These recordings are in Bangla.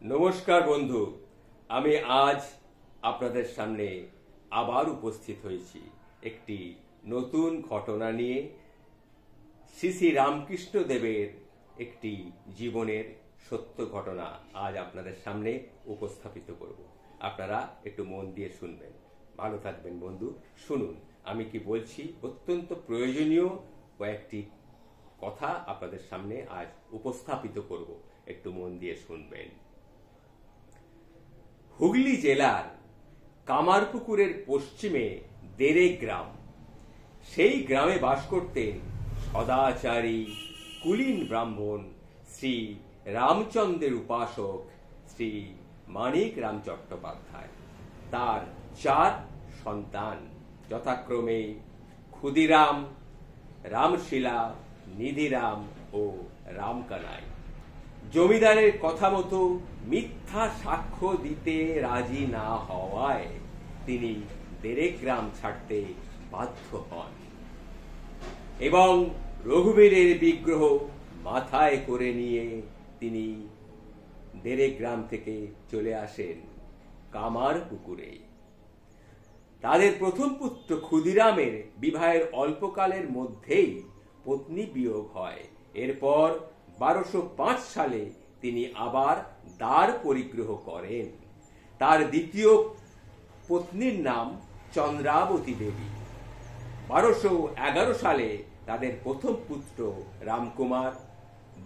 নমস্কার বন্ধু, আমি আজ আপনাদের সামনে আবার উপস্থিত হয়েছি একটি নতুন ঘটনা নিয়ে। শ্রী শ্রী রামকৃষ্ণ দেবের একটি জীবনের সত্য ঘটনা আজ আপনাদের সামনে উপস্থাপিত করব। আপনারা একটু মন দিয়ে শুনবেন। ভালো থাকবেন বন্ধু, শুনুন আমি কি বলছি। অত্যন্ত প্রয়োজনীয় কয়েকটি কথা আপনাদের সামনে আজ উপস্থাপিত করব, একটু মন দিয়ে শুনবেন। হুগলি জেলার কামারপুকুরের পশ্চিমে দেরে গ্রাম। সেই গ্রামে বাস করতেন সদাচারী কুলীন ব্রাহ্মণ শ্রী রামচন্দ্রের উপাসক শ্রী মানিক রাম চট্টোপাধ্যায়। তার 4 সন্তান, যথাক্রমে ক্ষুদিরাম, রামশিলা, নিধিরাম ও রামকানাই। জমিদারের কথা মতো মিথ্যা সাক্ষ্য দিতে রাজি না হওয়ায় তিনি দেরেক গ্রাম ছাড়তে বাধ্য হন এবং রঘুবীরের বিগ্রহ মাথায় করে নিয়ে তিনি দেরেক গ্রাম থেকে চলে আসেন কামারপুকুরে। তাদের প্রথম পুত্র ক্ষুদিরামের বিবাহের অল্পকালের মধ্যেই পত্নী বিয়োগ হয়। এরপর 1205 সালে তিনি আবার দ্বার পরিগ্রহ করেন। তার দ্বিতীয় পত্নীর নাম চন্দ্রাবতী দেবী। 1211 সালে তাদের প্রথম পুত্র রামকুমার,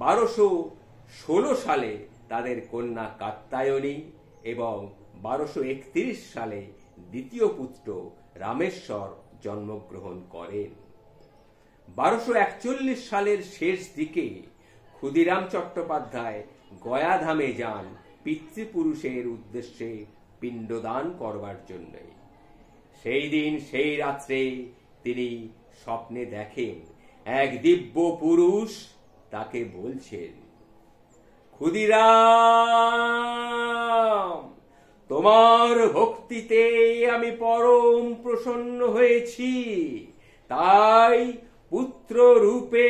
1216 সালে তাদের কন্যা কাত্যায়নী এবং 1231 সালে দ্বিতীয় পুত্র রামেশ্বর জন্মগ্রহণ করেন। 1241 সালের শেষ দিকে ক্ষুদিরাম চট্টোপাধ্যায় গয়াধামে যান পিতৃপুরুষের উদ্দেশ্যে পিণ্ডদান করবার জন্য। সেই দিন সেই রাত্রে তিনি স্বপ্নে দেখেন এক দিব্য পুরুষ তাকে বলছেন, ক্ষুদিরাম, তোমার ভক্তিতে আমি পরম প্রসন্ন হয়েছি, তাই পুত্র রূপে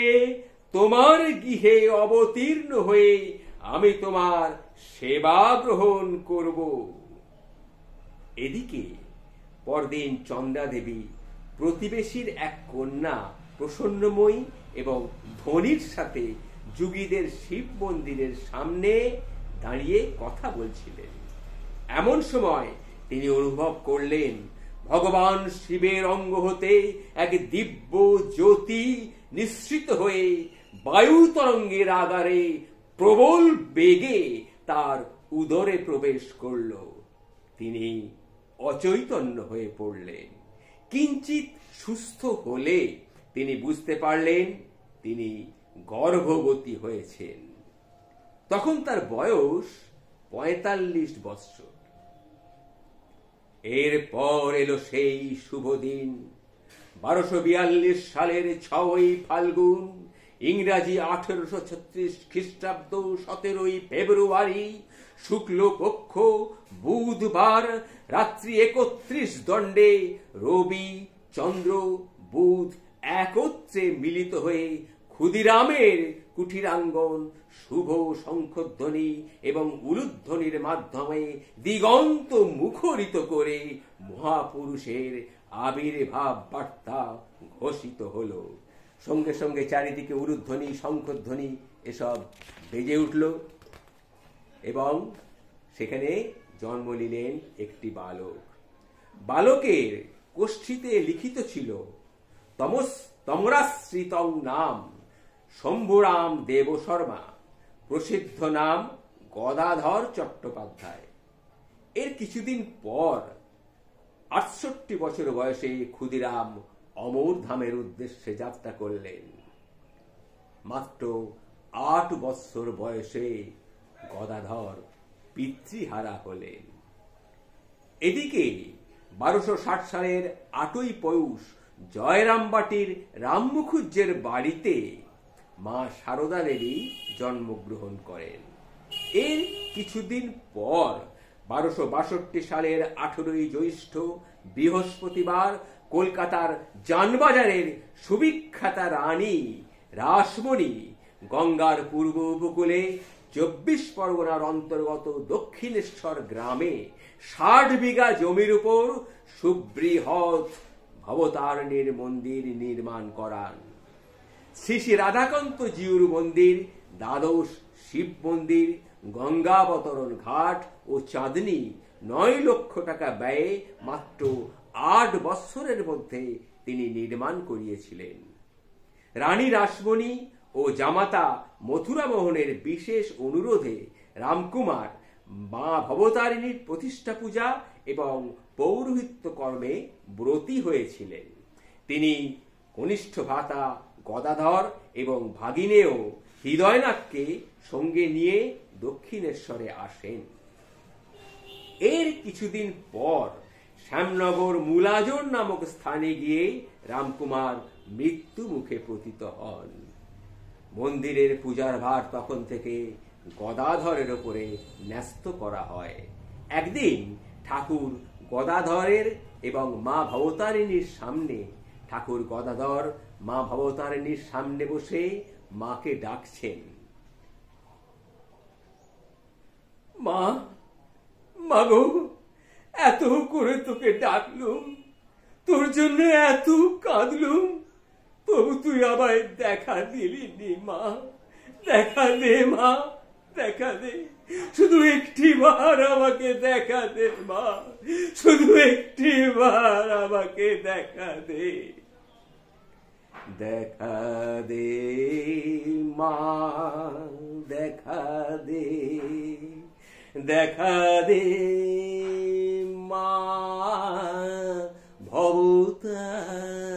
তোমার গৃহে অবতীর্ণ হয়ে আমি তোমার সেবা গ্রহণ করব। এদিকে পরদিন চন্দ্রা দেবী প্রতিবেশীর এক কন্যা প্রসন্নময়ী এবং ধনির সাথে যুগীদের শিব মন্দিরের সামনে দাঁড়িয়ে কথা বলছিলেন। এমন সময় তিনি অনুভব করলেন ভগবান শিবের অঙ্গ হতে এক দিব্য জ্যোতি নিঃসৃত হয়ে বায়ু তরঙ্গের আকারে প্রবল বেগে তার উদরে প্রবেশ করল। তিনি অচৈতন্য হয়ে পড়লেন। কিঞ্চিত সুস্থ হলে তিনি বুঝতে পারলেন তিনি গর্ভবতী হয়েছেন। তখন তার বয়স 45 বৎসর। এরপর এলো সেই শুভ দিন, 1242 সালের 6ই ফাল্গুন, ইংরাজি 1836 খ্রিস্টাব্দ 17ই ফেব্রুয়ারি, শুক্লপক্ষ বুধবার, রাত্রি 31 দণ্ডে রবি, চন্দ্র, বুধ একত্রে মিলিত হয়ে ক্ষুদিরামের কুঠিরাঙ্গন শুভ শঙ্খধ্বনি এবং উলুধ্বনির মাধ্যমে দিগন্ত মুখরিত করে মহাপুরুষের আবির্ভাব বার্তা ঘোষিত হলো। সঙ্গে সঙ্গে চারিদিকে উলুধ্বনি, শঙ্খধ্বনি এসব বেজে উঠল এবং সেখানে জন্ম নিলেন একটি বালক। বালকের কোষ্ঠীতে লিখিত ছিল তমরাশ্রিতং নাম শম্ভুরাম দেব শর্মা, প্রসিদ্ধ নাম গদাধর চট্টোপাধ্যায়। এর কিছুদিন পর 68 বছর বয়সে ক্ষুদিরাম অমর ধামের উদ্দেশ্যে যাত্রা করলেন। মাত্র 8 বৎসর বয়সে গদাধর পিতৃহারা হলেন। এদিকে 1260 সালের 8ই পৌষ জয়রামবাটির রামমুখুজ্জের বাড়িতে মা সারদা দেবী জন্মগ্রহণ করেন। এর কিছুদিন পর 1262 সালের 18ই জ্যৈষ্ঠ বৃহস্পতিবার কলকাতার জানবাজারের সুবিখ্যাতা রানী রাসমণি গঙ্গার পূর্ব উপকূলে 24 পরগনার অন্তর্গত দক্ষিণেশ্বর গ্রামে 60 বিঘা জমির উপর সুবৃহৎ ভবতারিণীর মন্দির নির্মাণ করান। শ্রী শ্রী রাধাকান্ত জিউর মন্দির, দ্বাদশ শিব মন্দির, গঙ্গাবতরণ ঘাট ও চাঁদনী 9 লক্ষ টাকা ব্যয়ে মাত্র 8 বৎসরের মধ্যে তিনি নির্মাণ করিয়েছিলেন। রানী রাসমণি ও জামাতা মথুরা মোহনের বিশেষ অনুরোধে রামকুমার মা ভবতারিণীর প্রতিষ্ঠা পূজা এবং পৌরোহিত্য কর্মে ব্রতী হয়েছিলেন। তিনি কনিষ্ঠ ভ্রাতা গদাধর এবং ভাগিনেয় হৃদয়নাথকে সঙ্গে নিয়ে দক্ষিণেশ্বরে আসেন। এর কিছুদিন পর শ্যামনগর মূলাজন নামক স্থানে গিয়ে রামকুমার মৃত্যু মুখে পতিত হন। মন্দিরের পূজার ভার তখন থেকে গদাধরের উপরে ন্যস্ত করা হয়। একদিন ঠাকুর গদাধরের এবং মা ভবতারিণীর সামনে ঠাকুর গদাধর মা ভবতারিণীর সামনে বসে মাকে ডাকছেন, মা, মাগো, এত করে তোকে ডাকলুম, তোর জন্য এত কাঁদলুম, তবু তুই আমায় দেখা দিলি নি মা। দেখা দে মা, দেখা দে, শুধু একটি বার আমাকে দেখা দে মা, শুধু একটি বার আমাকে দেখা দে। দেখা দে মা, দেখা দে, দেখা দে মা ভবতারিণী।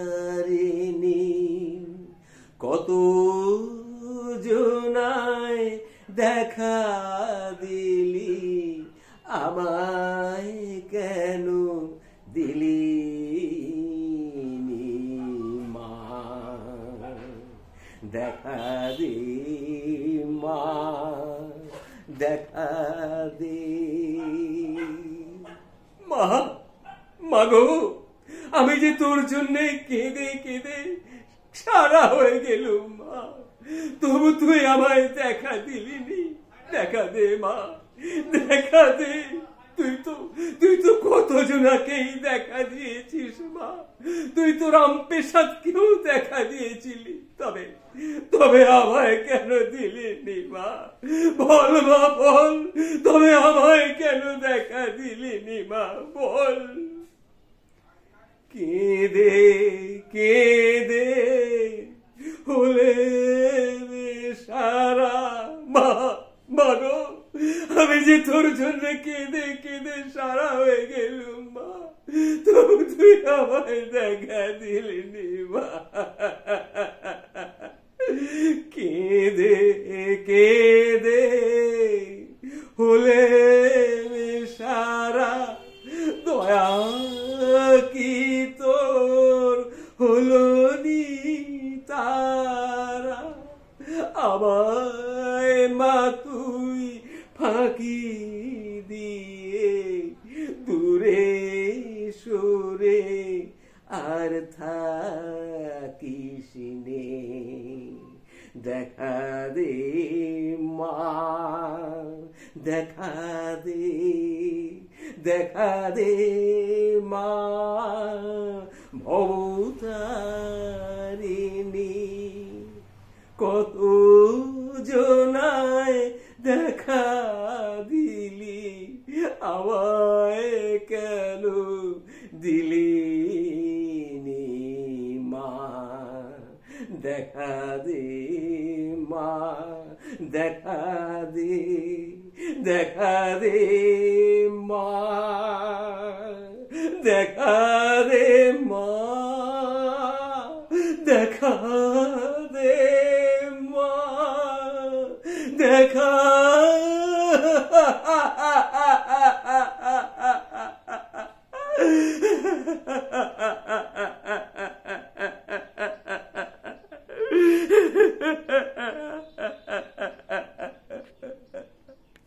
কত জনায় দেখা দিলি, আমায় কেন দিলি মা? দেখা দে মা, দেখা দে। মা, মাগো, আমি যে তোর জন্য কেঁদে কেঁদে সারা হয়ে গেলুম মা, তবু তুই আমায় দেখা দিলিনি। দেখা দে মা, দেখা দে। তুই তো কত জনাকেই দেখা দিয়েছিস মা, তুই তো রামপ্রসাদকেও দেখা দিয়েছিলি, তবে আমায় কেন দিলিনি মা? বল মা, বল, তবে আমায় কেন দেখা দিলিনি মা? বল। কেঁদে কেঁদে হলে সারা মা, মাগো, আমি যে তোর জন্য কেঁদে কেঁদে সারা হয়ে গেলুম মা, তবু তুই আমায় দেখা দিলিনি মা। কেঁদে কেঁদে হলে সারা, দয়া কি তোর হলো নি তারা? আমায় মা তুই ফাঁকি দিয়ে দূরে সরে আর থাকিস নে। দেখা দে মা, দেখা দে, দেখা দে মা ভবতারিণী। কত জনায় দেখা দিলি, আমায় কেন দিলি নি মা? দেখা দে মা, দেখা দে, দেখা দে মা, দেখা দে মা, দেখা দে মা, দেখা।